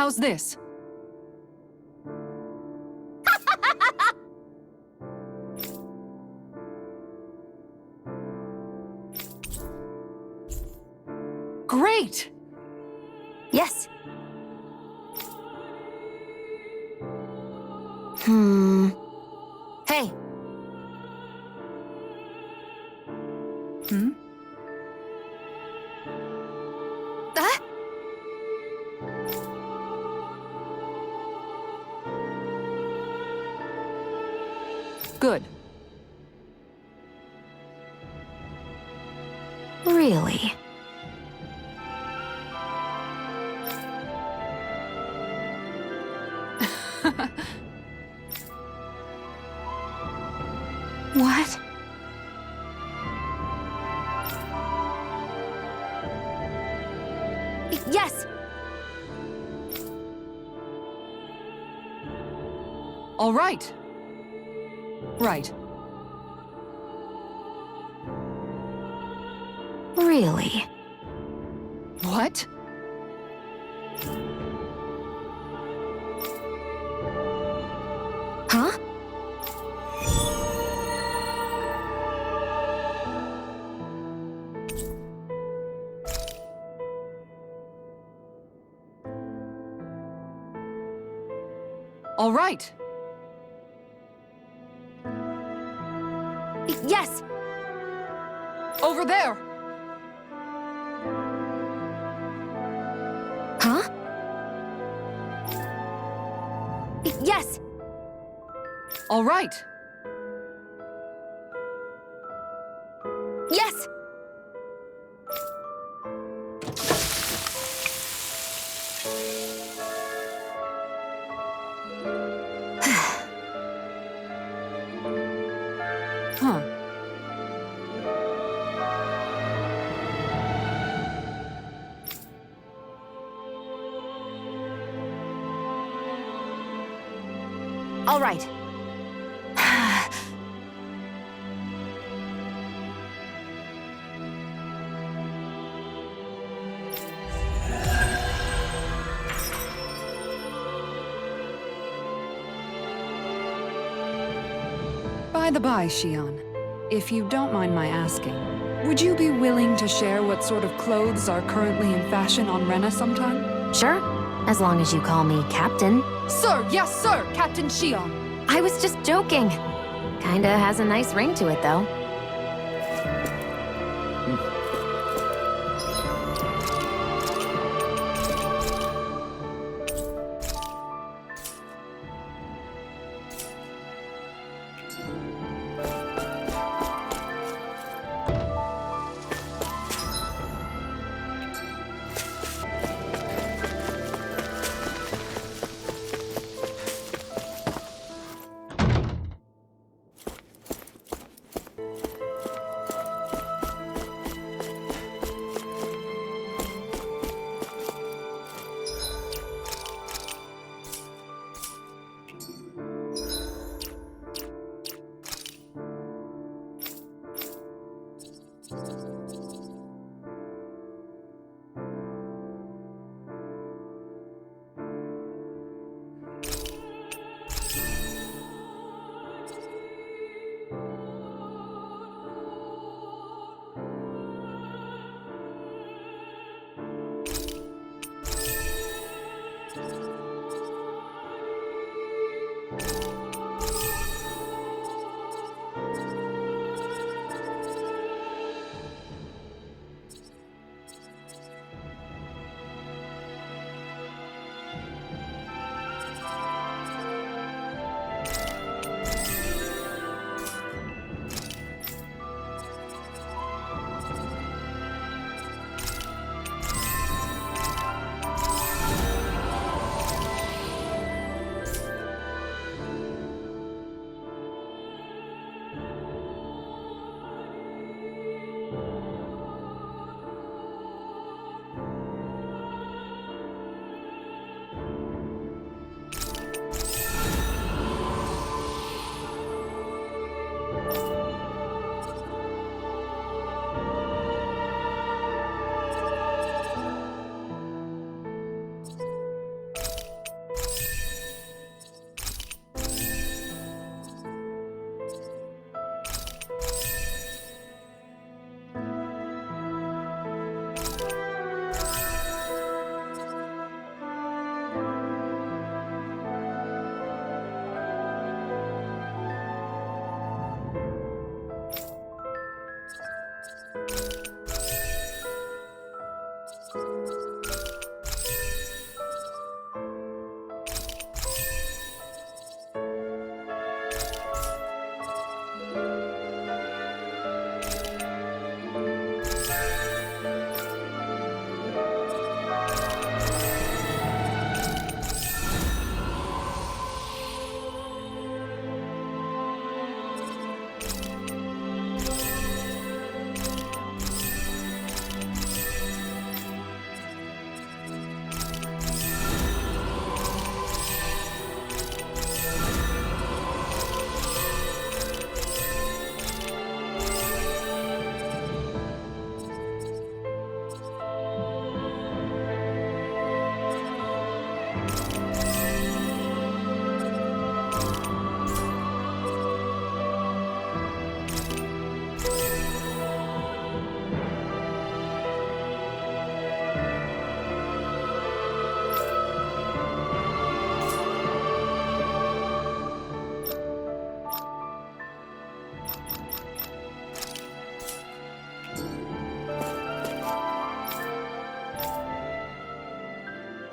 How's this? Great! Yes. Hey. Hmm? Ah? Good. Really? What? Yes! All right. Right. Really? What? Huh? All right. Yes! Over there. Huh? Yes! All right. Yes! Huh. All right. By the by, Xion, if you don't mind my asking, would you be willing to share what sort of clothes are currently in fashion on Rena sometime? Sure. As long as you call me Captain. Sir, yes, sir, Captain Xion. I was just joking. Kinda has a nice ring to it, though.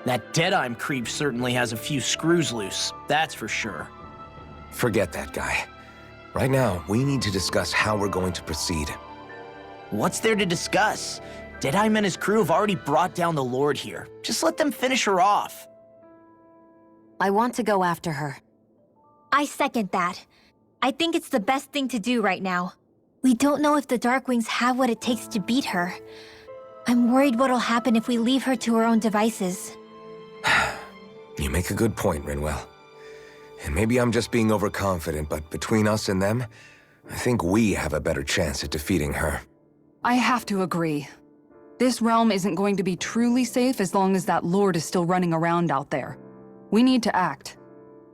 That Deadime creep certainly has a few screws loose, that's for sure. Forget that guy. Right now, we need to discuss how we're going to proceed. What's there to discuss? Deadime and his crew have already brought down the Lord here. Just let them finish her off. I want to go after her. I second that. I think it's the best thing to do right now. We don't know if the Darkwings have what it takes to beat her. I'm worried what'll happen if we leave her to her own devices. You make a good point, Rinwell. And maybe I'm just being overconfident, but between us and them, I think we have a better chance at defeating her. I have to agree. This realm isn't going to be truly safe as long as that Lord is still running around out there. We need to act.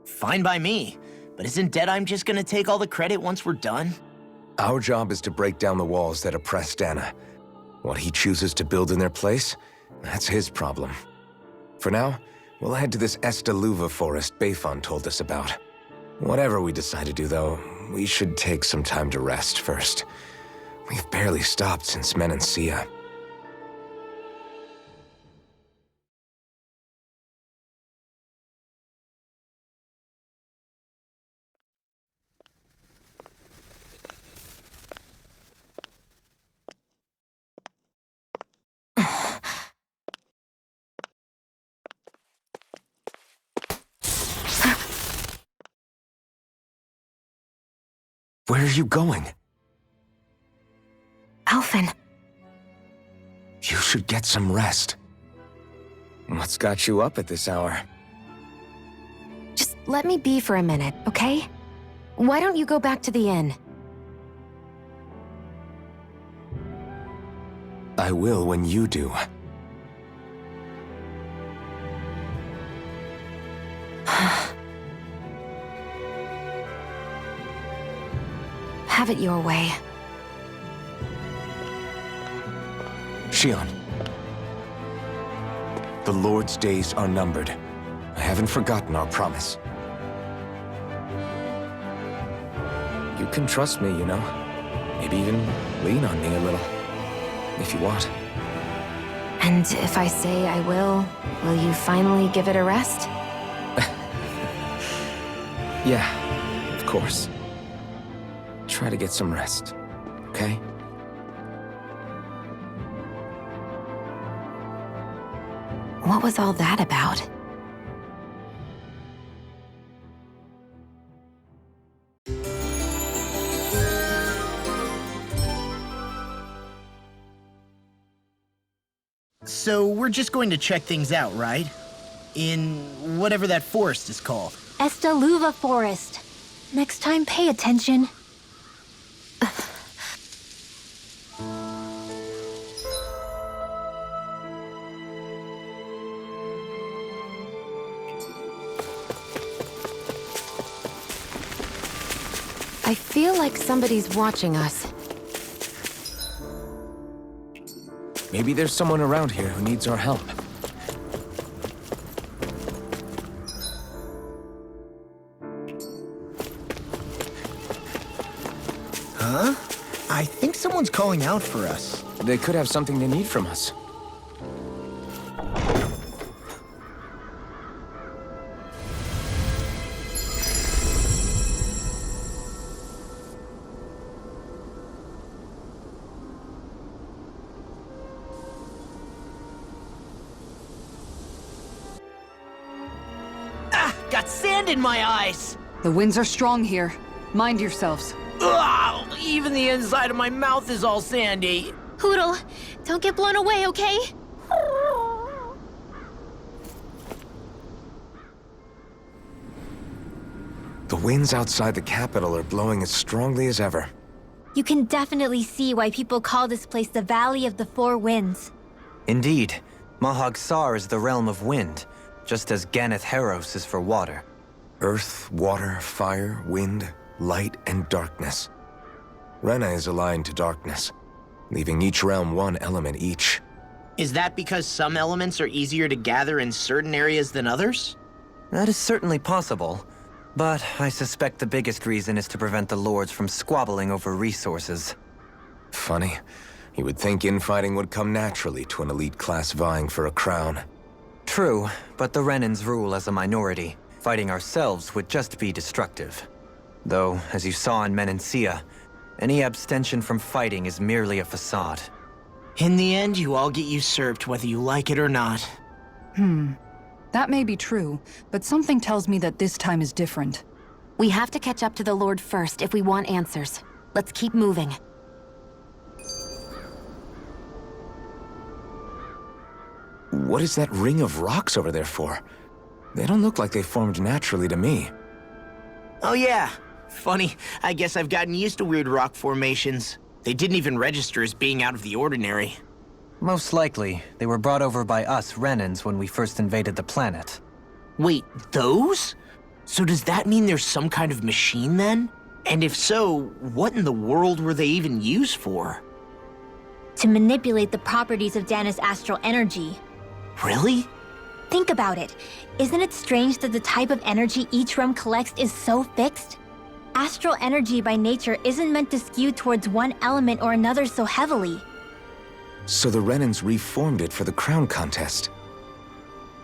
Fine by me, but isn't Deadime just gonna take all the credit once we're done? Our job is to break down the walls that oppress Dana. What he chooses to build in their place, that's his problem. For now, we'll head to this Estaluva forest Bayfon told us about. Whatever we decide to do, though, we should take some time to rest first. We've barely stopped since Menancia. Where are you going? Alphen. You should get some rest. What's got you up at this hour? Just let me be for a minute, okay? Why don't you go back to the inn? I will when you do. Have it your way. Shion. The Lord's days are numbered. I haven't forgotten our promise. You can trust me, you know. Maybe even lean on me a little. If you want. And if I say I will you finally give it a rest? Yeah, of course. Try to get some rest, okay? What was all that about? So we're just going to check things out, right? In whatever that forest is called. Estaluva Forest. Next time, pay attention. I feel like somebody's watching us. Maybe there's someone around here who needs our help. Huh? I think someone's calling out for us. They could have something they need from us. Got sand in my eyes! The winds are strong here. Mind yourselves. Ugh, even the inside of my mouth is all sandy. Hoodle, don't get blown away, okay? The winds outside the capital are blowing as strongly as ever. You can definitely see why people call this place the Valley of the Four Winds. Indeed, Mahag Saar is the realm of wind, just as Ganeth Heros is for water. Earth, water, fire, wind, light, and darkness. Rena is aligned to darkness, leaving each realm one element each. Is that because some elements are easier to gather in certain areas than others? That is certainly possible, but I suspect the biggest reason is to prevent the lords from squabbling over resources. Funny. You would think infighting would come naturally to an elite class vying for a crown. True, but the Renans rule as a minority. Fighting ourselves would just be destructive. Though, as you saw in Menancia, any abstention from fighting is merely a facade. In the end, you all get usurped whether you like it or not. That may be true, but something tells me that this time is different. We have to catch up to the Lord first if we want answers. Let's keep moving. What is that ring of rocks over there for? They don't look like they formed naturally to me. Oh yeah. Funny, I guess I've gotten used to weird rock formations. They didn't even register as being out of the ordinary. Most likely, they were brought over by us Renans when we first invaded the planet. Wait, those? So does that mean there's some kind of machine then? And if so, what in the world were they even used for? To manipulate the properties of Dana's astral energy. Really? Think about it. Isn't it strange that the type of energy each realm collects is so fixed? Astral energy by nature isn't meant to skew towards one element or another so heavily. So the Renans reformed it for the crown contest.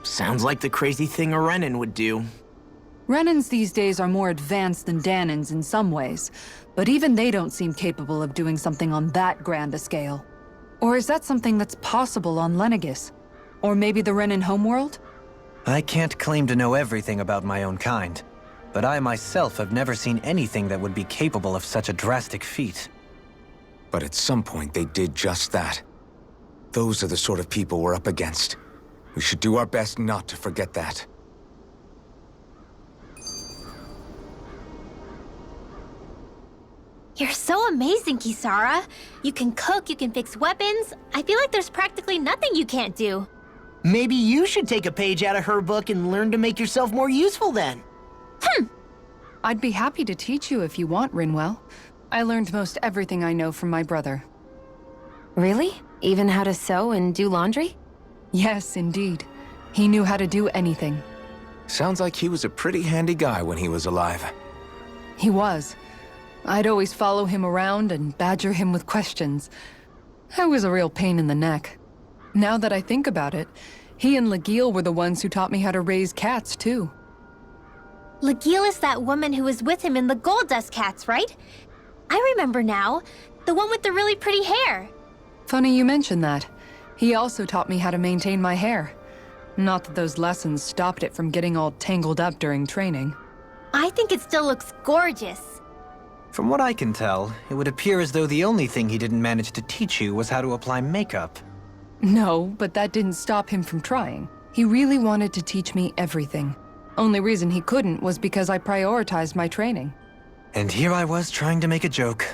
Sounds like the crazy thing a Renan would do. Renans these days are more advanced than Danans in some ways, but even they don't seem capable of doing something on that grand a scale. Or is that something that's possible on Lenegis? Or maybe the Renan homeworld? I can't claim to know everything about my own kind, but I myself have never seen anything that would be capable of such a drastic feat. But at some point they did just that. Those are the sort of people we're up against. We should do our best not to forget that. You're so amazing, Kisara. You can cook, you can fix weapons. I feel like there's practically nothing you can't do. Maybe you should take a page out of her book and learn to make yourself more useful then. I'd be happy to teach you if you want, Rinwell. I learned most everything I know from my brother. Really? Even how to sew and do laundry? Yes, indeed. He knew how to do anything. Sounds like he was a pretty handy guy when he was alive. He was. I'd always follow him around and badger him with questions. I was a real pain in the neck. Now that I think about it, he and Legil were the ones who taught me how to raise cats, too. Legil is that woman who was with him in the Gold Dust Cats, right? I remember now. The one with the really pretty hair. Funny you mention that. He also taught me how to maintain my hair. Not that those lessons stopped it from getting all tangled up during training. I think it still looks gorgeous. From what I can tell, it would appear as though the only thing he didn't manage to teach you was how to apply makeup. No, but that didn't stop him from trying. He really wanted to teach me everything. Only reason he couldn't was because I prioritized my training. And here I was trying to make a joke.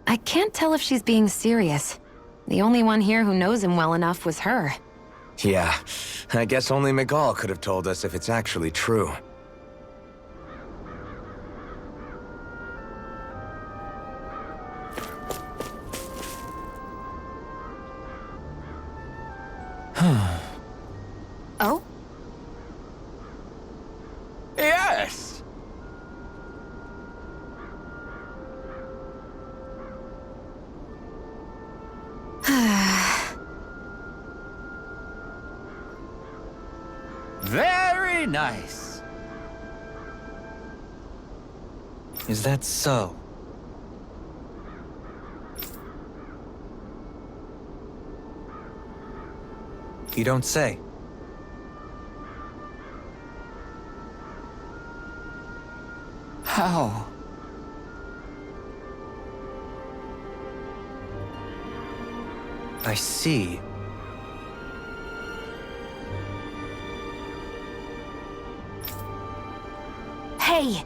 I can't tell if she's being serious. The only one here who knows him well enough was her. Yeah, I guess only Miguel could have told us if it's actually true. Oh? Yes! Very nice. Is that so? You don't say. How? I see. Hey!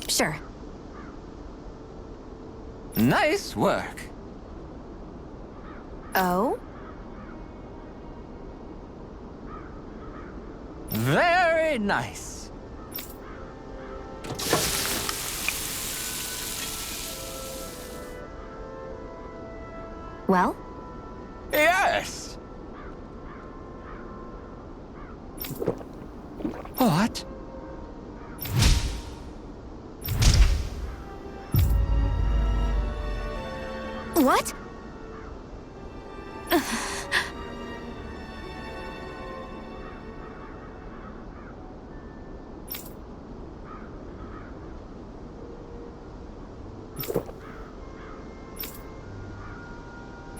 Sure. Nice work. Oh? Very nice. Well? Yes. What? What?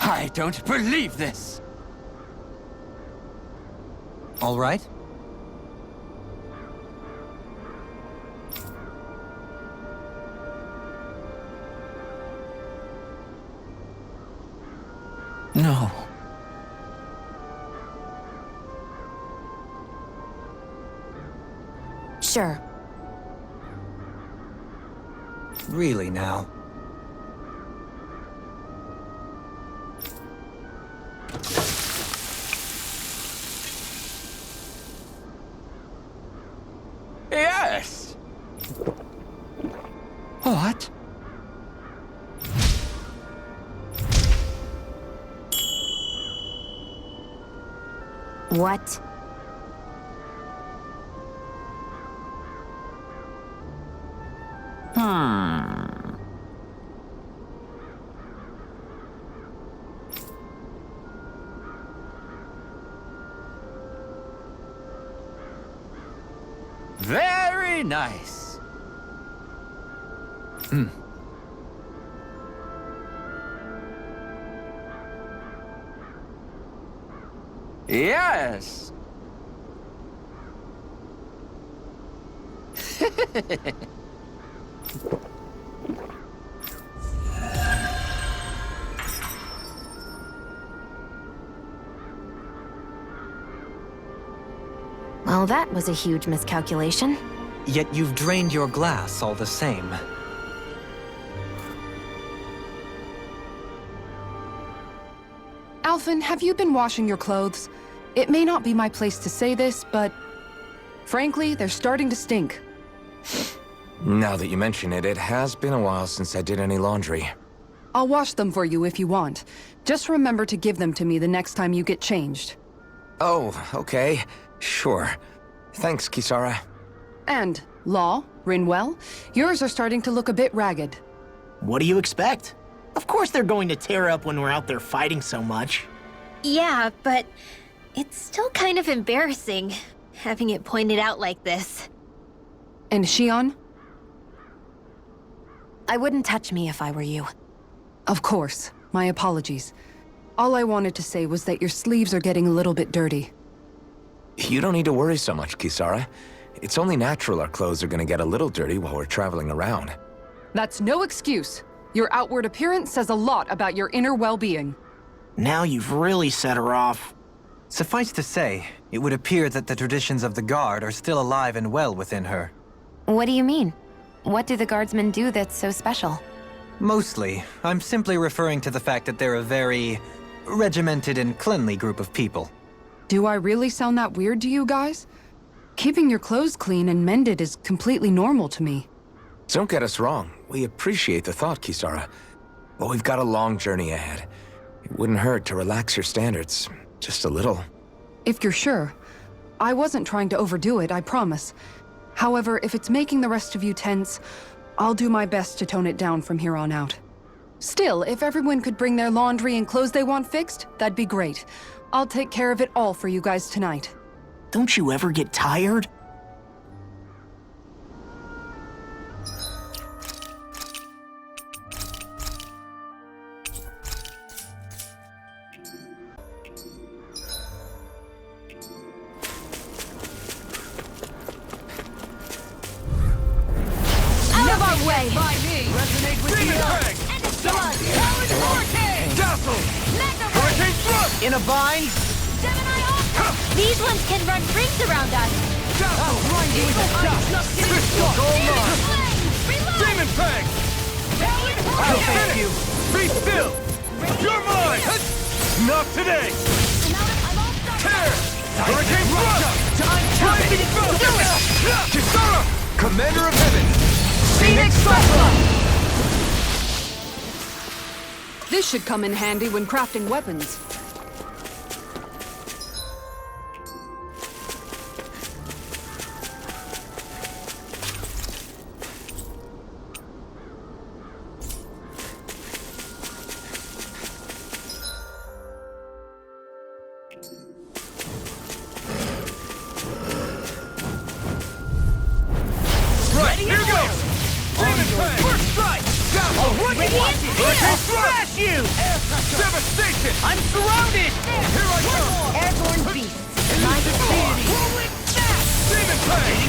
I don't believe this. All right? No. Sure. Really now? Yes. What? What? Very nice. Yes. Well, that was a huge miscalculation. Yet you've drained your glass all the same. Alphen, have you been washing your clothes? It may not be my place to say this, but frankly, they're starting to stink. Now that you mention it, it has been a while since I did any laundry. I'll wash them for you if you want. Just remember to give them to me the next time you get changed. Oh, okay. Sure. Thanks, Kisara. And, Law, Rinwell, yours are starting to look a bit ragged. What do you expect? Of course they're going to tear up when we're out there fighting so much. Yeah, but it's still kind of embarrassing, having it pointed out like this. And Shion? I wouldn't touch me if I were you. Of course. My apologies. All I wanted to say was that your sleeves are getting a little bit dirty. You don't need to worry so much, Kisara. It's only natural our clothes are gonna get a little dirty while we're traveling around. That's no excuse. Your outward appearance says a lot about your inner well-being. Now you've really set her off. Suffice to say, it would appear that the traditions of the Guard are still alive and well within her. What do you mean? What do the guardsmen do that's so special? Mostly, I'm simply referring to the fact that they're a very regimented and cleanly group of people. Do I really sound that weird to you guys? Keeping your clothes clean and mended is completely normal to me. Don't get us wrong. We appreciate the thought, Kisara. But we've got a long journey ahead. It wouldn't hurt to relax your standards. Just a little. If you're sure. I wasn't trying to overdo it, I promise. However, if it's making the rest of you tense, I'll do my best to tone it down from here on out. Still, if everyone could bring their laundry and clothes they want fixed, that'd be great. I'll take care of it all for you guys tonight. Don't you ever get tired? Out of our way! By me. Resonate with the earth. And it's blood! Powered hurricane! Dazzle. Mega Hurricane thrust. In a bind. Gemini Ultra! These ones can run rings around us! I'll grind you into dust. Crystal gold line. Reload! Demon Fang. Powered I'll hurricane! finish you. Be still. You're mine. Not today! Tear! Hurricane Thrust! Blinding Foot! Kisara! Commander of Heaven! Phoenix Cyclone! This should come in handy when crafting weapons. Right, here goes! Demon Fang! First strike! Hurricane Smash you! Devastation! I'm surrounded! Here I come! Airborne beasts. Rolling snap! Demon Fang!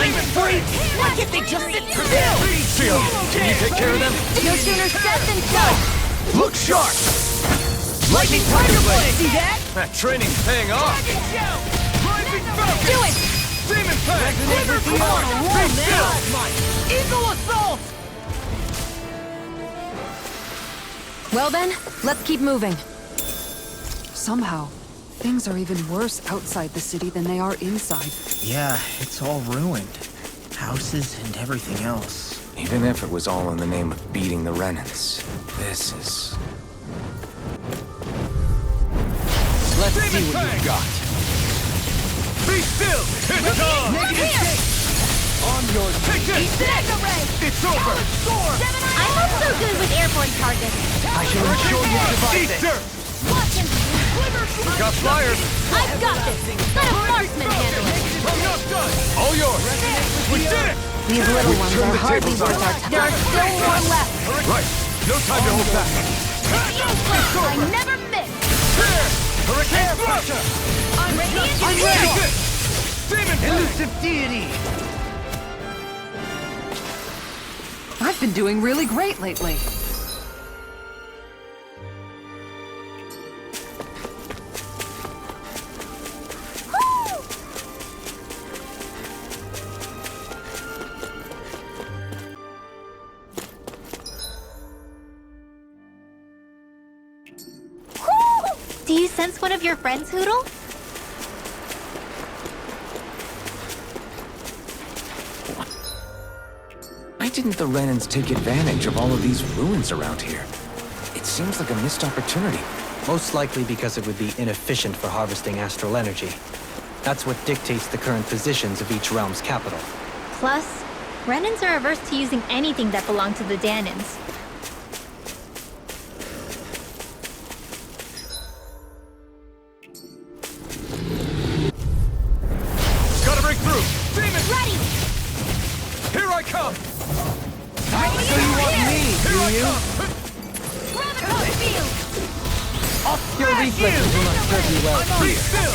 Demon Fang! Why can't they just sit still? Seal! Can you take care of them? No sooner said than done. Look sharp! Lightning Tiger Blade! See that? That training's paying off! Rising Falcon! Do it! Demon Fang! Quiver Command! Be still! Eagle assault! Well then, let's keep moving. Somehow, things are even worse outside the city than they are inside. Yeah, it's all ruined. Houses and everything else. Even if it was all in the name of beating the Renans, this is... Let's see what you've got. Be still! It's on! On yours! Take this! It's over! I'm not so good with airborne targets. I shall ensure you survive this! Watch him. We got flyers! I've got this. Let a marksman handle it. I'm not done! All yours! We did it! These little ones turned are the hardly tables worth on. our time. There are still more left. Right! No time to hold back! I never miss. Here! Hurricane Thrust! I'm ready. I'm ready! Demon Elusive Deity! I've been doing really great lately. Do you sense one of your friends, Hoodle? Why didn't the Renans take advantage of all of these ruins around here? It seems like a missed opportunity. Most likely because it would be inefficient for harvesting astral energy. That's what dictates the current positions of each realm's capital. Plus, Renans are averse to using anything that belonged to the Danans. Gotta break through! Demon! Ready! Here I come! So you want me, Here I come! Graviton field! Your reflexes will not serve you well. Be still!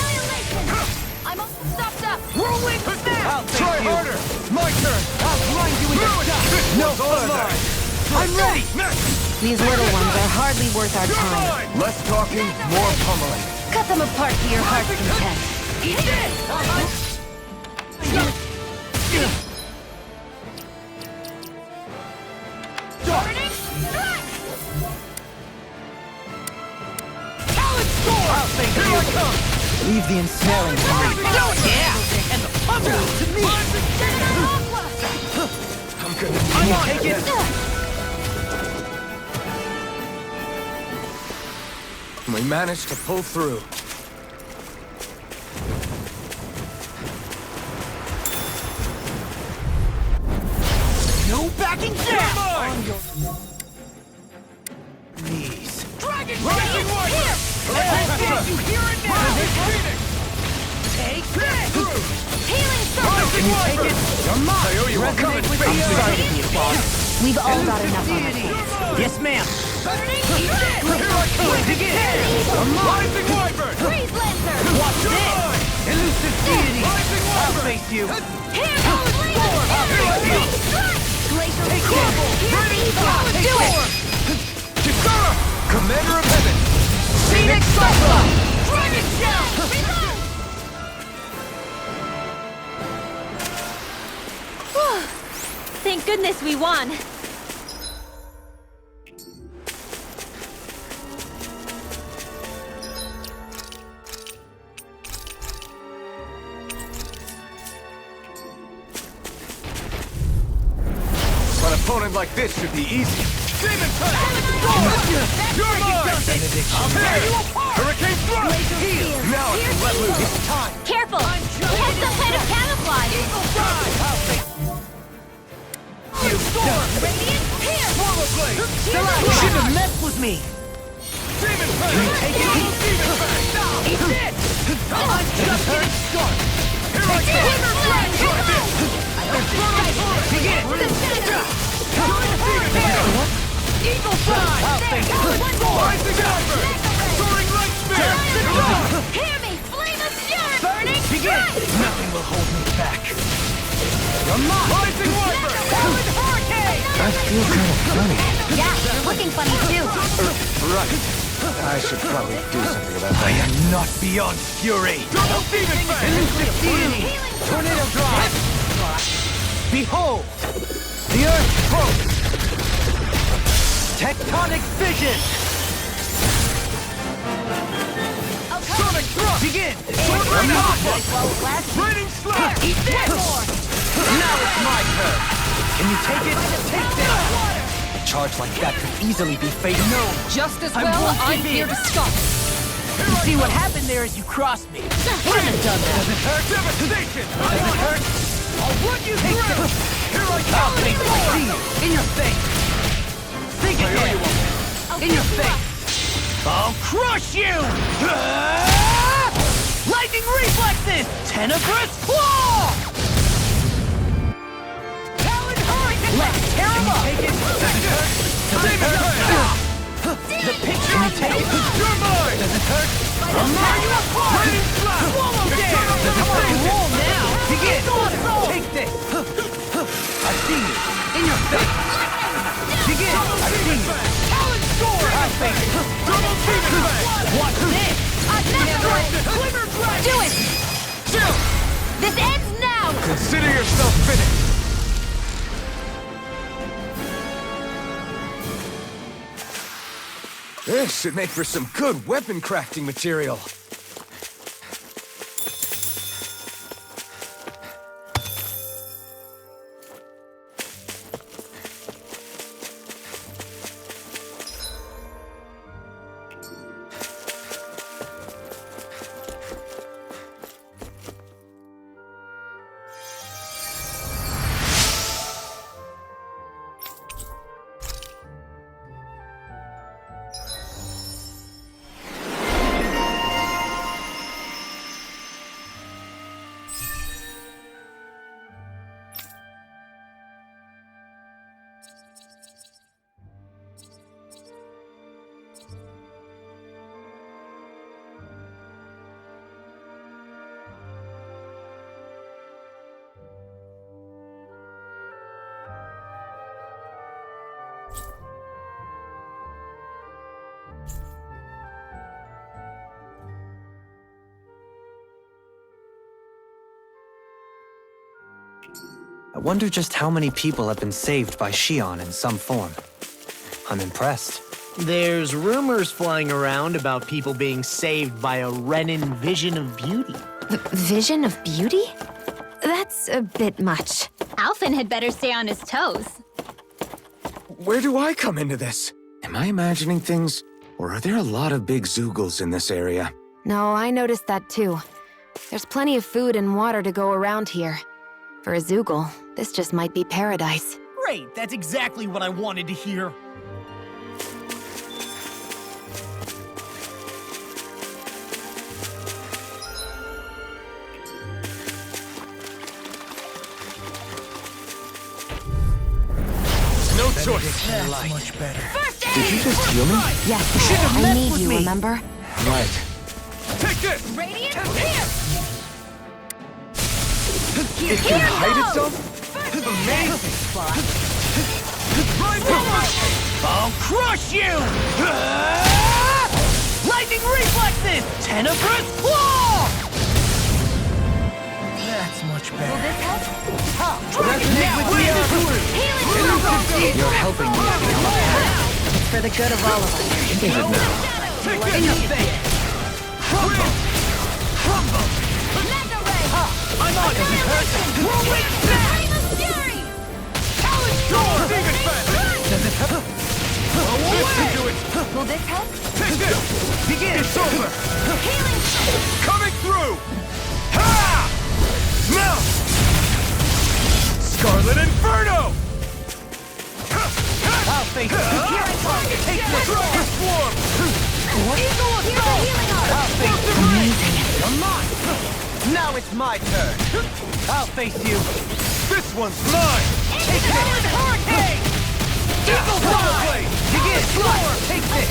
I'm all stopped up! Rolling snap! Try harder! My turn! I'll grind you into dust! No further! I'm ready! These little ones are hardly worth our time. Less talking, more pummeling. Cut them apart to your heart's content. Eat this! Burning strike! I'll thank you! Here I come! Leave the ensnaring to me. Yeah! And the pummel to me! I'm gonna I'm on take it! We managed to pull through. No backing down! Knees. Dragon Rising Warrior! You hear it now! Phoenix! Take this! Healing Rising Warrior! You're mine! I owe you one. Come and face I'm sorry to be a boss. We've all got enough on our hands. Yes, ma'am. Here I come! Begin! Rising Wyvern! Freeze Lancer! Watch this! Elusive Deity! Rising Wyvern! I'll face you! Here goes Glacier Take Crumble! it! Do it! Kisara! Commander of Heaven! Phoenix Cyclone! Dragon Shell! Reload! Thank goodness we won. opponent like this should be easy. Demon Tank! You're mine! I'll tear you apart! Hurricane Thrust! Heal! Now I can let loose. It's time! Careful! He has some kind of camouflage! Eagle Ride! You storm! Radiant, here! Swallow Blade! You shouldn't have messed with me! Demon Tank! Take it! Demon Tank! Eat it! I'm just getting started! Here I go! Demon Blade, Try come this! Begin! Eagle Fly! Rising Ember! Soaring Light Spear! Hear me! Flame of Fury! Burning Begin! Strike! Nothing will hold me back. Rising Wiper! Talon Hurricane! I feel kind of funny. Yeah, you're looking funny too. Right. I should probably do something about I that. am not beyond fury. Double Demon Fang! Tornado Drive! Behold! The Earth broke! Tectonic Vision! Sonic Thrust! Begin! Raining Slash! Eat this! Now it's my turn! Can you take it? Take this! A charge like that could easily be fatal. No! Just as I well, won't I'm give here in. to stop. You see what happened there as you crossed me? Shouldn't have done that. Does it hurt? Devastation! Does it hurt? I'll run you Take through! this! Here I I'll come! take I see you! In your face! Think again! In your face! I'll crush you! Lightning reflexes! Tenebrous claw! Talon Hurricane! Let's tear him up! Take it! Does it hurt? Does it hurt? The picture you take it! You're mine! Does it hurt? I'll tear you apart! Raining Slash! Swallow dare! Does it hurt? Roll now! Begin! Take this! I see you! In your face! Begin! I see you! Talon Sword! I face it! Double Demon Fang! Watch this! Glimmer Dragon! Do it! Chill! This ends now! Consider yourself finished! This should make for some good weapon crafting material. I wonder just how many people have been saved by Shion in some form. I'm impressed. There's rumors flying around about people being saved by a Renin vision of beauty. Vision of beauty? That's a bit much. Alphen had better stay on his toes. Where do I come into this? Am I imagining things? Or are there a lot of big Zoogles in this area? No, I noticed that too. There's plenty of food and water to go around here. For a Zoogle, this just might be paradise. Great, that's exactly what I wanted to hear. No choice! That's much better. Did you just heal me? Yes, I messed need with you, me. remember? Right. Take this! Radiant, here! It can hide itself? Amazing spot. I'll Crush you! Lightning reflexes! Tenebrous claw! That's much better. Will this help? Resonate with the earth! You're helping me to become a path. It's for the good of all of us. Is it now? In your face! Crumble! Crumble! I'm on it! Whirlwind Flame of Fury! Talon Sword! Demon Listen to it! Will this help? Take this! Begin! It's over! Healing! Coming through! Ha! Mount! Scarlet Inferno! I'll face it! Here I come! Take this! Swarm! Eagle of Here's a healing art! I'll face it! Amazing. Come on! Now it's my turn! I'll face you! This one's mine! Take this! Hurricane! Eagle Fly! Begin! Take this!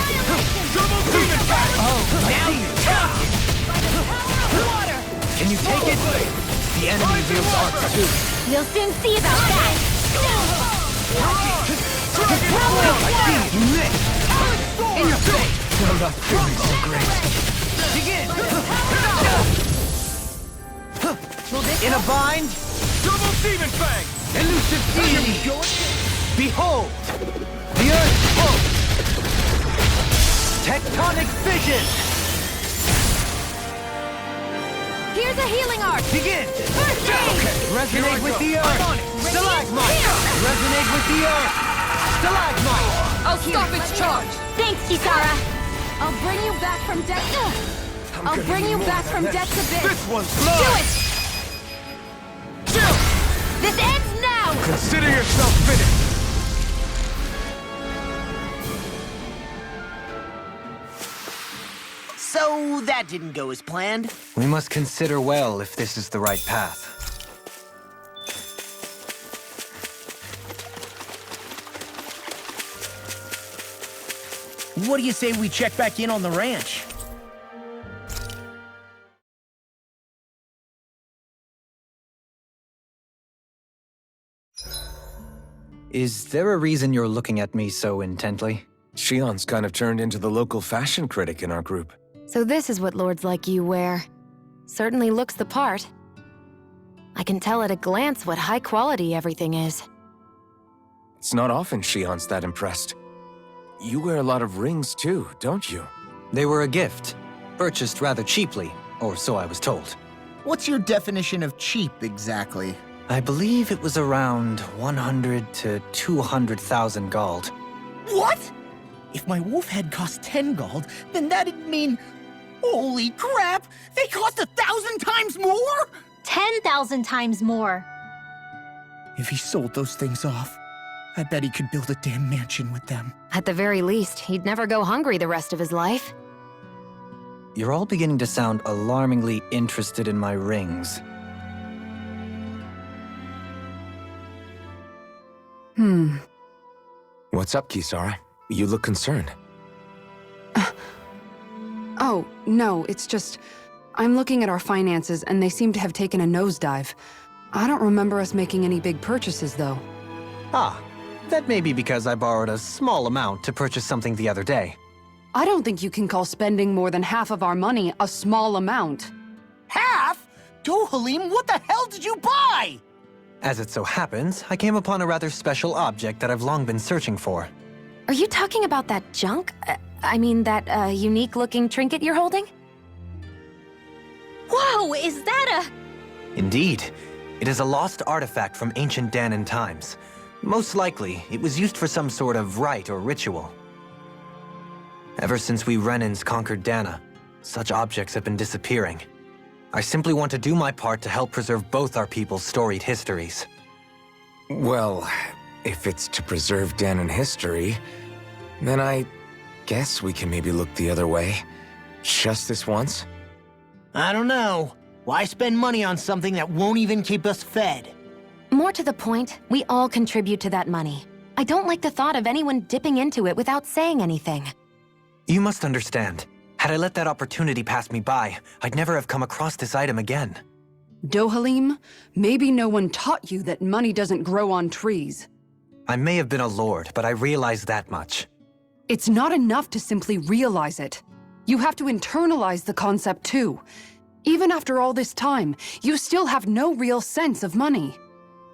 Double Demon Pack! Oh, now you got it! Can you take it? The enemy wields arts too. We'll soon see about that! I see you missed! In your face! I'm not feeling so great. Begin! In a bind, Double Demon Fang! elusive deity. Behold, the Earth spoke. Tectonic vision. Here's a healing art! Begin. First aid! Resonate with the Earth. Stalagmite. Resonate with the Earth. Stalagmite. I'll stop its charge! Thanks, Kisara! I'll bring you back from death. I'll bring you back from death's abyss. This one's Do mine! it! Chill! This ends now! Consider yourself finished! So that didn't go as planned. We must consider well if this is the right path. What do you say we check back in on the ranch? Is there a reason you're looking at me so intently? Shion's kind of turned into the local fashion critic in our group. So this is what lords like you wear. Certainly looks the part. I can tell at a glance what high quality everything is. It's not often Shion's that impressed. You wear a lot of rings too, don't you? They were a gift, purchased rather cheaply, or so I was told. What's your definition of cheap, exactly? I believe it was around 100 to 200,000 gold. What? If my wolf head cost 10 gold, then that'd mean... Holy crap! They cost 1,000 times more?! 10,000 times more. If he sold those things off, I bet he could build a damn mansion with them. At the very least, he'd never go hungry the rest of his life. You're all beginning to sound alarmingly interested in my rings. What's up, Kisara? You look concerned. Oh, no, it's just... I'm looking at our finances and they seem to have taken a nosedive. I don't remember us making any big purchases, though. Ah, that may be because I borrowed a small amount to purchase something the other day. I don't think you can call spending more than half of our money a small amount. Half? Dohalim, what the hell did you buy? As it so happens, I came upon a rather special object that I've long been searching for. Are you talking about that junk? I mean, that unique-looking trinket you're holding? Whoa, is that Indeed. It is a lost artifact from ancient Danan times. Most likely, it was used for some sort of rite or ritual. Ever since we Renans conquered Dana, such objects have been disappearing. I simply want to do my part to help preserve both our people's storied histories. Well, if it's to preserve Danan history, then I guess we can maybe look the other way. Just this once? I don't know. Why spend money on something that won't even keep us fed? More to the point, we all contribute to that money. I don't like the thought of anyone dipping into it without saying anything. You must understand. Had I let that opportunity pass me by, I'd never have come across this item again. Dohalim, maybe no one taught you that money doesn't grow on trees. I may have been a lord, but I realize that much. It's not enough to simply realize it. You have to internalize the concept too. Even after all this time, you still have no real sense of money.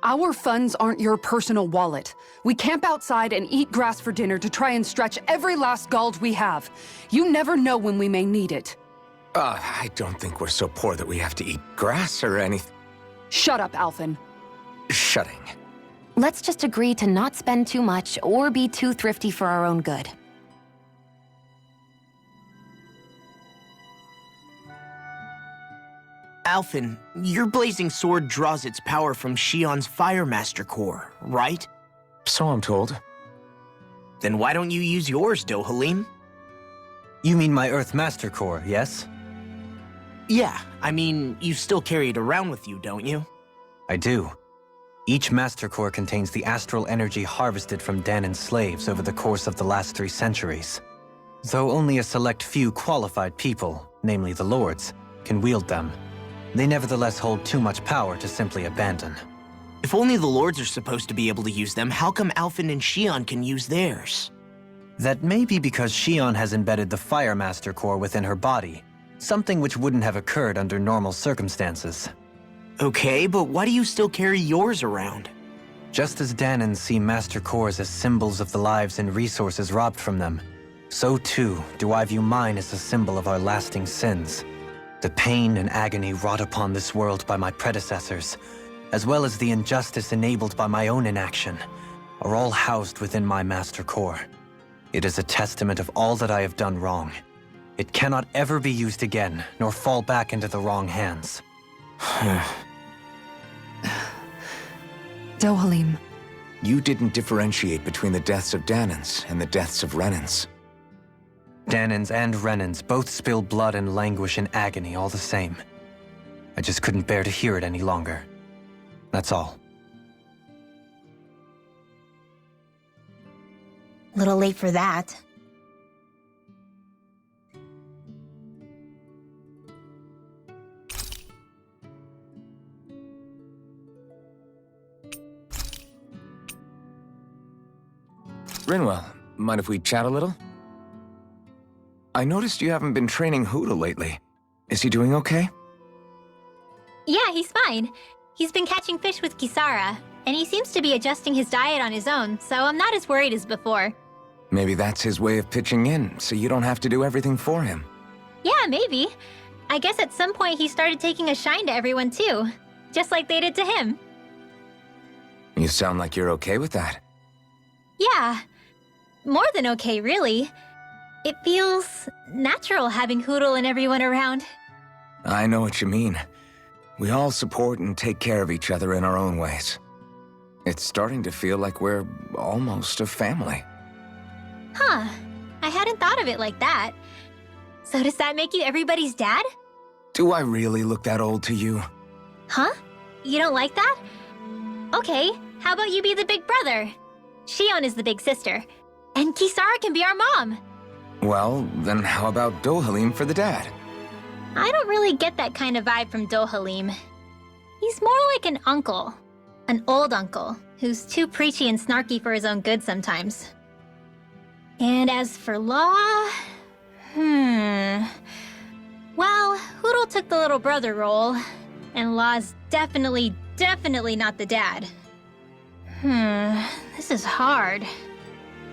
Our funds aren't your personal wallet. We camp outside and eat grass for dinner to try and stretch every last gold we have. You never know when we may need it. I don't think we're so poor that we have to eat grass or anything. Shut up, Alphen. Shutting. Let's just agree to not spend too much or be too thrifty for our own good. Alphen, your blazing sword draws its power from Shion's Fire Master Core, right? So I'm told. Then why don't you use yours, Dohalim? You mean my Earth Master Core, yes? Yeah, I mean, you still carry it around with you, don't you? I do. Each Master Core contains the astral energy harvested from Danan's slaves over the course of the last 3 centuries. Though only a select few qualified people, namely the Lords, can wield them, they nevertheless hold too much power to simply abandon. If only the Lords are supposed to be able to use them, how come Alphen and Shion can use theirs? That may be because Shion has embedded the Fire Master Core within her body, something which wouldn't have occurred under normal circumstances. Okay, but why do you still carry yours around? Just as Danans see Master Cores as symbols of the lives and resources robbed from them, so too do I view mine as a symbol of our lasting sins. The pain and agony wrought upon this world by my predecessors, as well as the injustice enabled by my own inaction, are all housed within my Master Core. It is a testament of all that I have done wrong. It cannot ever be used again, nor fall back into the wrong hands. Dohalim. You didn't differentiate between the deaths of Danans and the deaths of Renans. Danans and Renans both spill blood and languish in agony all the same. I just couldn't bear to hear it any longer. That's all. Little late for that. Rinwell, mind if we chat a little? I noticed you haven't been training Hoodle lately. Is he doing okay? Yeah, he's fine. He's been catching fish with Kisara, and he seems to be adjusting his diet on his own, so I'm not as worried as before. Maybe that's his way of pitching in, so you don't have to do everything for him. Yeah, maybe. I guess at some point he started taking a shine to everyone too, just like they did to him. You sound like you're okay with that. Yeah. More than okay, really. It feels natural having Hoodle and everyone around. I know what you mean. We all support and take care of each other in our own ways. It's starting to feel like we're almost a family. Huh. I hadn't thought of it like that. So does that make you everybody's dad? Do I really look that old to you? Huh? You don't like that? Okay, how about you be the big brother? Shion is the big sister, and Kisara can be our mom. Well, then how about Dohalim for the dad? I don't really get that kind of vibe from Dohalim. He's more like an uncle. An old uncle, who's too preachy and snarky for his own good sometimes. And as for Law... Well, Hoodle took the little brother role, and Law's definitely not the dad. This is hard.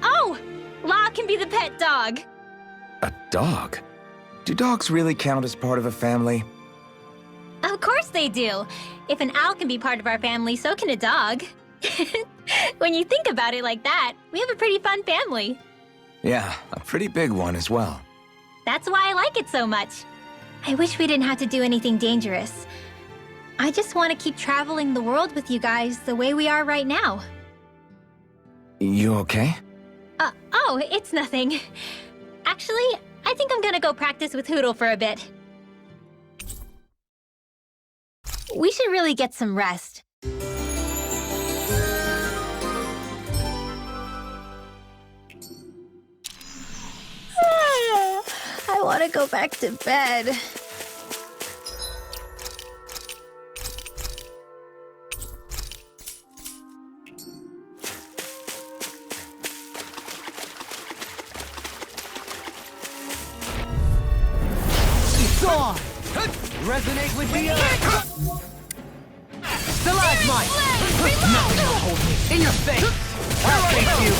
Oh! Law can be the pet dog! A dog? Do dogs really count as part of a family? Of course they do! If an owl can be part of our family, so can a dog. When you think about it like that, we have a pretty fun family. Yeah, a pretty big one as well. That's why I like it so much. I wish we didn't have to do anything dangerous. I just want to keep traveling the world with you guys the way we are right now. You okay? Oh, it's nothing. Actually, I think I'm gonna go practice with Hoodle for a bit. We should really get some rest. I want to go back to bed. Song! Resonate with the Stalagmite! Nothing will hold me. In your face! I'll face you!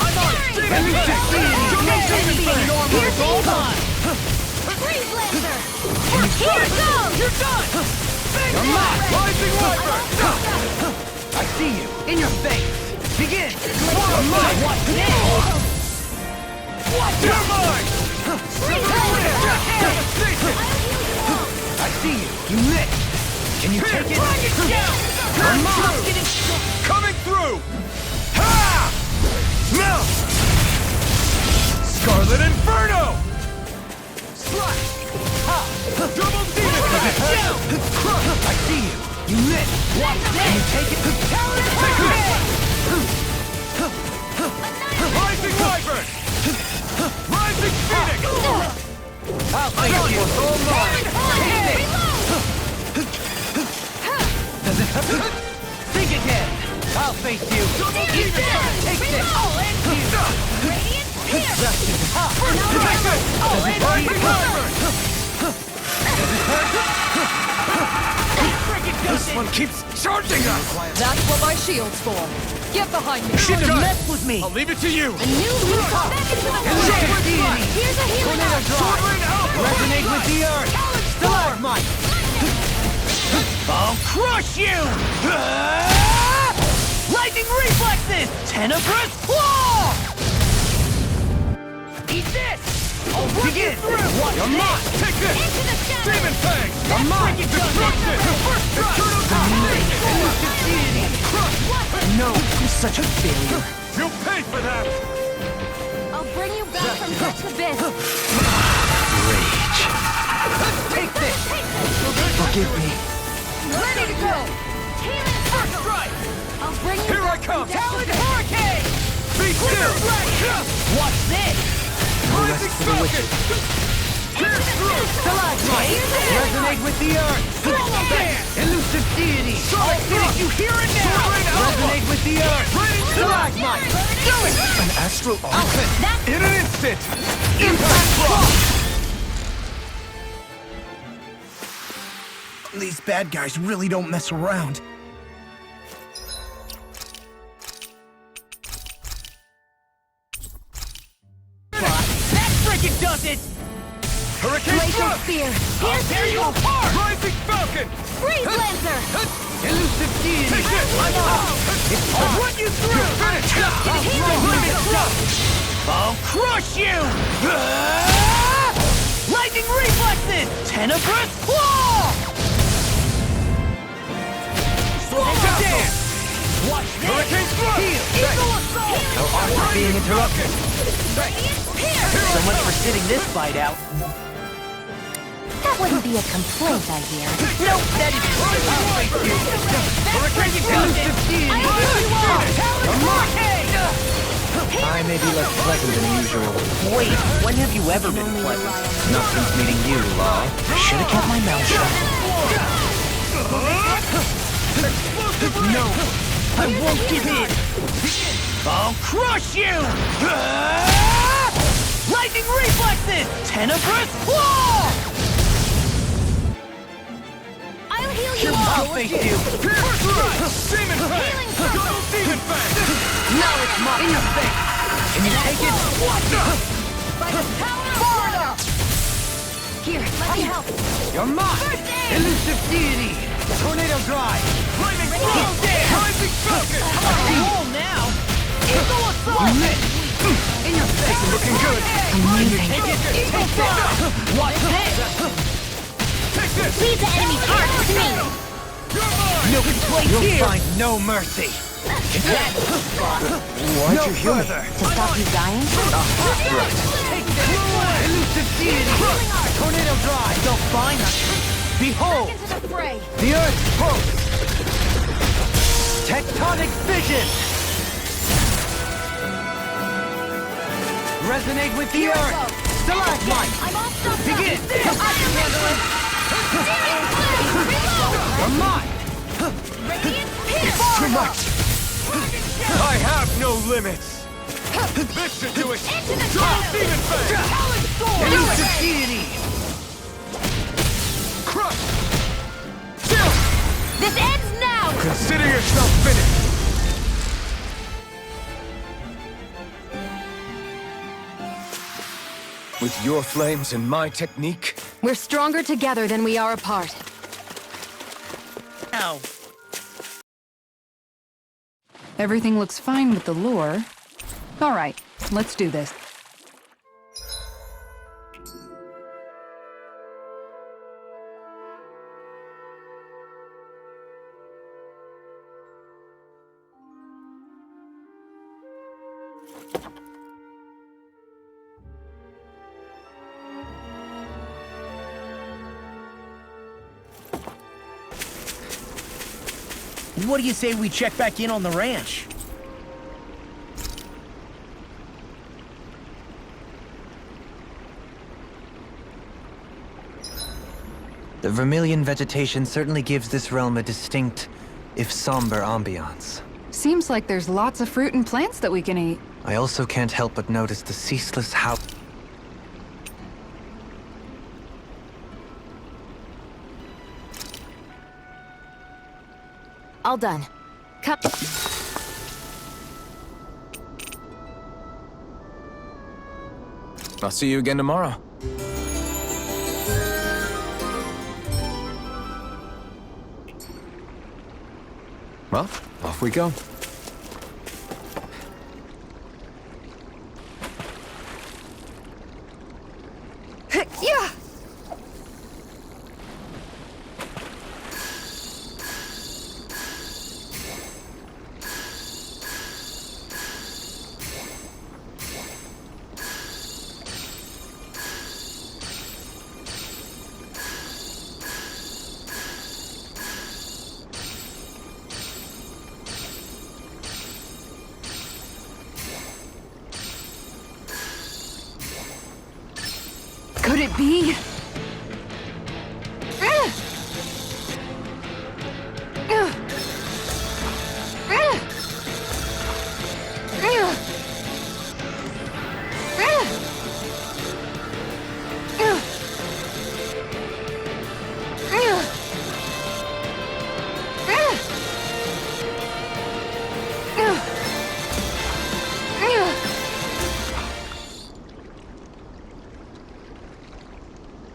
I'm on it! Let me succeed! Anything normal is all time! Here goes! You're done! You're mine! Rising Wyvern! I see you! In your face! Begin! You're mine! What's next? You're mine! Devastation! I see you! You missed! Coming through! Ha! No! Scarlet Inferno! Slash! Ha! Double demon! I see you! You missed! Watch this! You take it! Rising Wyvern! Rising Phoenix! I'll take you! All mine! Does it hurt? Think again! I'll face you! Take this! Radiant here! Does it hurt? This one keeps charging us! That's what my shield's for. Get behind me. Shouldn't have messed with me. I'll leave it to you! A new leaf back into the forest! Here's a healing arm! Resonate with the earth! Stalagmite! I'll crush you! Lightning reflexes! Tenebrous claw! Eat this! I'll begin! Watch your mark! Take this! Into the shadow! Demon Fang! A mark! Destruction! First strike! Elusive deity! Crush! No, I'm such a failure. You'll pay for that! I'll bring you back from such abyss! Rage. Take this! Forgive me. Ready to go! Healing First strike! I'll bring you Here I back come! from death to Talon death. Hurricane! Be still! Watch this! Rising Falcon! Pierce through! Stalagmite! Resonate with the earth! Swallow dance! Elusive deity! I'll finish you here and now! Resonate with the earth! Stalagmite! Do it! An astral arc? In an instant! Impact Frost! These bad guys really don't mess around. That frickin' does it! Hurricane Glacial Thrust! Spear! I'll Here's tear you evil! apart! Rising Falcon! Freeze Lancer! Elusive deity! Take this! I'll run you through! Finish! I'll crush you! Lightning reflexes! Tenebrous claw! Dance! Watch this! Hurricane Thrust! Eagle assault! Our arms are being interrupted! So much for sitting this fight out. That wouldn't be a complaint, I hear. Nope, that is Hurricane Elusive deity! I may be less pleasant than usual. Wait, when have you ever been pleasant? Not since meeting you, Law. Should have kept my mouth shut. No, I won't give in. I'll crush you! Lightning reflexes! Tenebrous claw! I'll heal you I'll all! face you! First strike! Demon Fang! Double Demon Fang! Now it's mine! In your face! Can you take it? By the power of water! Here, let me help! You're mine! Elusive deity! Tornado Drive! Flaming Throw! Rising Falcon! Roll now! Eagle assault! In your face! Looking good! Amazing! Take it! Take this! Watch this! Take this! Leave the enemy's arc to me! You're mine! No place You'll here! find no mercy. Why'd you heal me? To stop you dying? Elusive deity! Tornado Drive! They'll find us! Behold! Into the fray! The Earth pulse! Tectonic Vision! Resonate with the Earth! Stalagmite! I'm all stuffed up! Begin! I can handle it! You're mine! Radiant It's too much! I have no limits! This should do it! Into the Double shadows! Demon Fang! Talon Sword! Elusive deity! Crush! Chill! This ends now! Consider yourself finished! With your flames and my technique? We're stronger together than we are apart. Ow. Everything looks fine with the lure. All right, let's do this. What do you say we check back in on the ranch? The vermilion vegetation certainly gives this realm a distinct, if somber, ambiance. Seems like there's lots of fruit and plants that we can eat. I also can't help but notice the ceaseless howl. All done. Come. I'll see you again tomorrow. Well, off we go. Yeah! Could it be?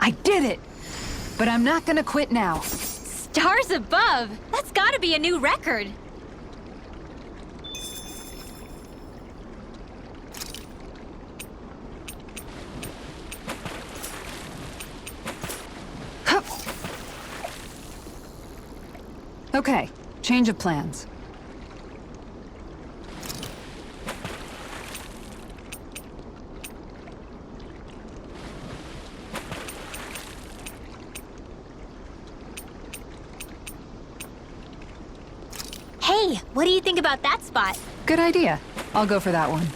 I did it! But I'm not gonna quit now. Stars above! That's gotta be a new record! Hup. Okay, change of plans. Hey, what do you think about that spot? Good idea. I'll go for that one.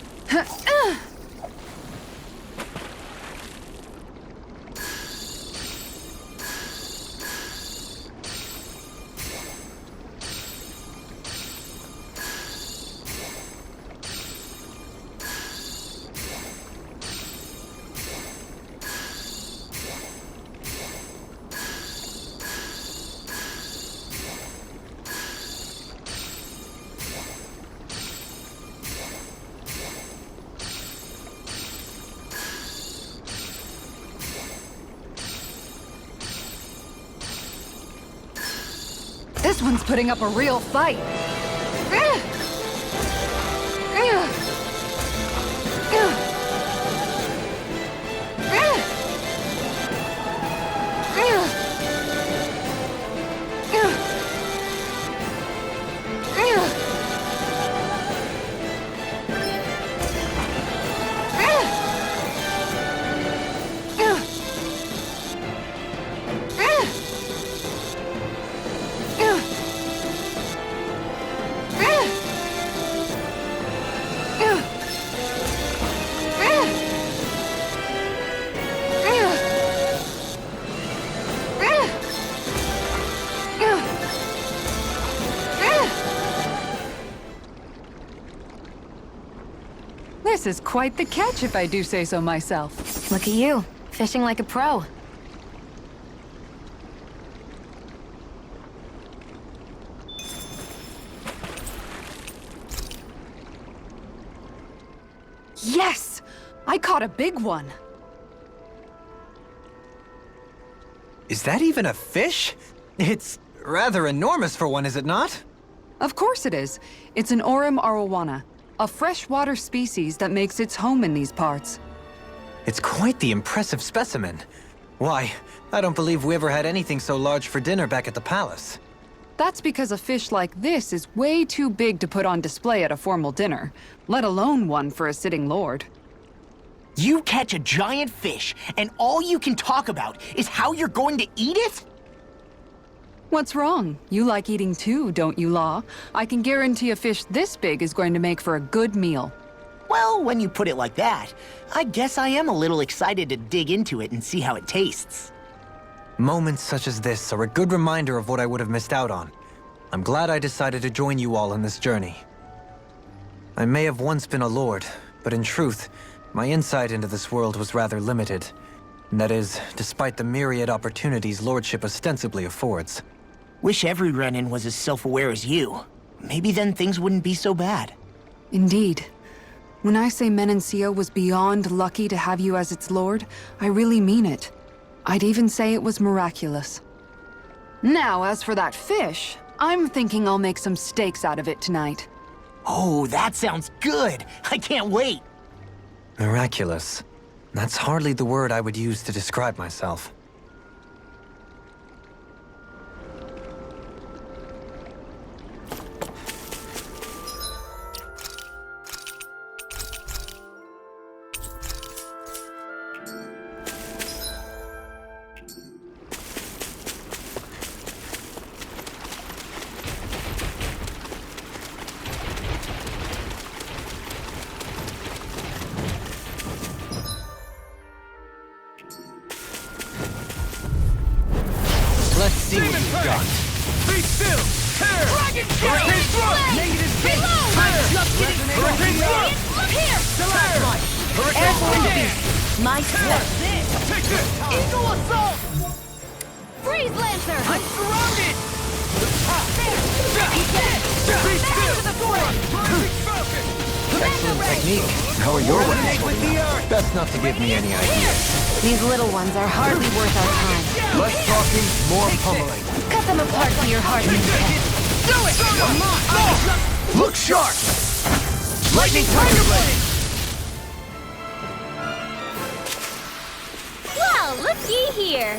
This one's putting up a real fight. This is quite the catch, if I do say so myself. Look at you, fishing like a pro. Yes! I caught a big one. Is that even a fish? It's rather enormous for one, is it not? Of course it is. It's an Orem arowana, a freshwater species that makes its home in these parts. It's quite the impressive specimen. Why, I don't believe we ever had anything so large for dinner back at the palace. That's because a fish like this is way too big to put on display at a formal dinner, let alone one for a sitting lord. You catch a giant fish, and all you can talk about is how you're going to eat it? What's wrong? You like eating too, don't you, Law? I can guarantee a fish this big is going to make for a good meal. Well, when you put it like that, I guess I am a little excited to dig into it and see how it tastes. Moments such as this are a good reminder of what I would have missed out on. I'm glad I decided to join you all on this journey. I may have once been a lord, but in truth, my insight into this world was rather limited. And that is, despite the myriad opportunities lordship ostensibly affords. Wish every Renin was as self-aware as you. Maybe then things wouldn't be so bad. Indeed. When I say Menencio was beyond lucky to have you as its lord, I really mean it. I'd even say it was miraculous. Now, as for that fish, I'm thinking I'll make some steaks out of it tonight. Oh, that sounds good! I can't wait! Miraculous. That's hardly the word I would use to describe myself. Let's see what you've got. Be still! Tear! Dragon Hurricane thrust! Negative Tear! Hurricane thrust! Look here! Tear! Hurricane thrust! My Tear! step. Take this! Eagle assault! Freeze Lancer! I'm surrounded! Be still! Rising Falcon! Excellent technique. How are your weapons holding up? Best not to give me any ideas. These little ones are hardly worth our time. Less talking, more pummeling. Cut them apart to your heart's content. Do it! Come on! Look sharp! Lightning Tiger Blade! Well, looky here.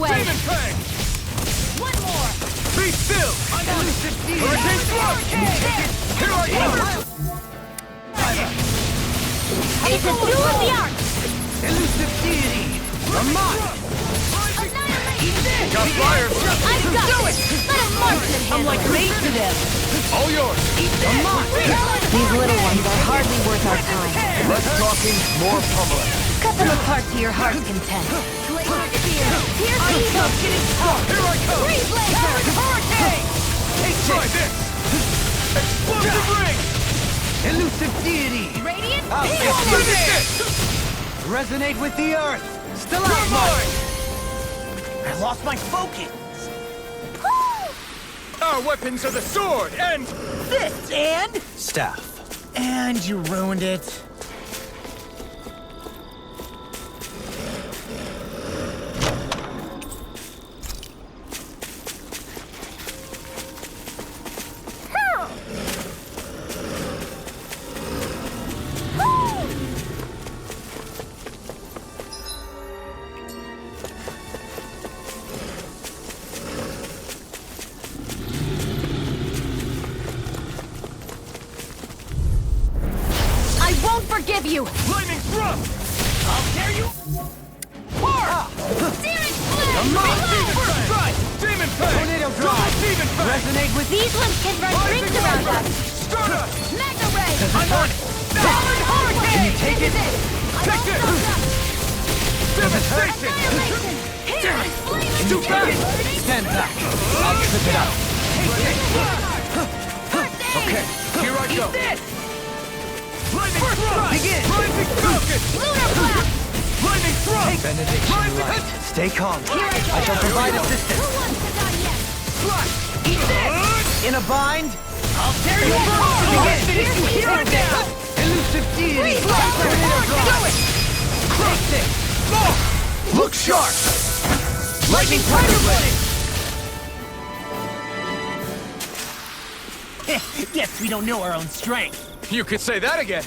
Demon Fang! One more! Be still! I'm on Hurricane thrust! Here I go! It's a duel of the arts. Elusive deity! Mahag! Annihilate! Got fire! I've got it. Let a marksman handle I'm like it. made to them! All yours! These little ones are hardly worth our time. Less talking, more pummeling. Cut them apart to your heart's content. Laser spear! Pierce evil! Here I come! Freeze Lancer! Hurricane! Try this! Explosive ring! Elusive deity! Radiant Look Peace! at this! Resonate with the earth! Still You're out, mine! I lost my focus! Our weapons are the sword and... This, and... Staff. And you ruined it. Forgive you! Lightning thrust! I'll tear you... Searing Flame! Come on! First strike! Demon Fang! Tornado drive! Demon Resonate with These ones can run rings around us. Stardust! Mega Ray! I'm on it! Solid Hurricane! Can you take it? Take this! Devastation! Annihilation! Here! It's too fast! Stand back. I'll slip it out. Okay, here I go. Lightning thrust! Begin! Rising Falcon! Lunar Blast! Lightning thrust! Benediction Rising light. Stay calm. Here I go! I shall provide Who assistance. wants to die yet? Slash! Eat this! In a bind? I'll tear you apart! Begin! Here it is! Elusive deity! Tornado blast! Crush this! Look sharp! Lightning Tiger Blade! Guess we don't know our own strength. You could say that again.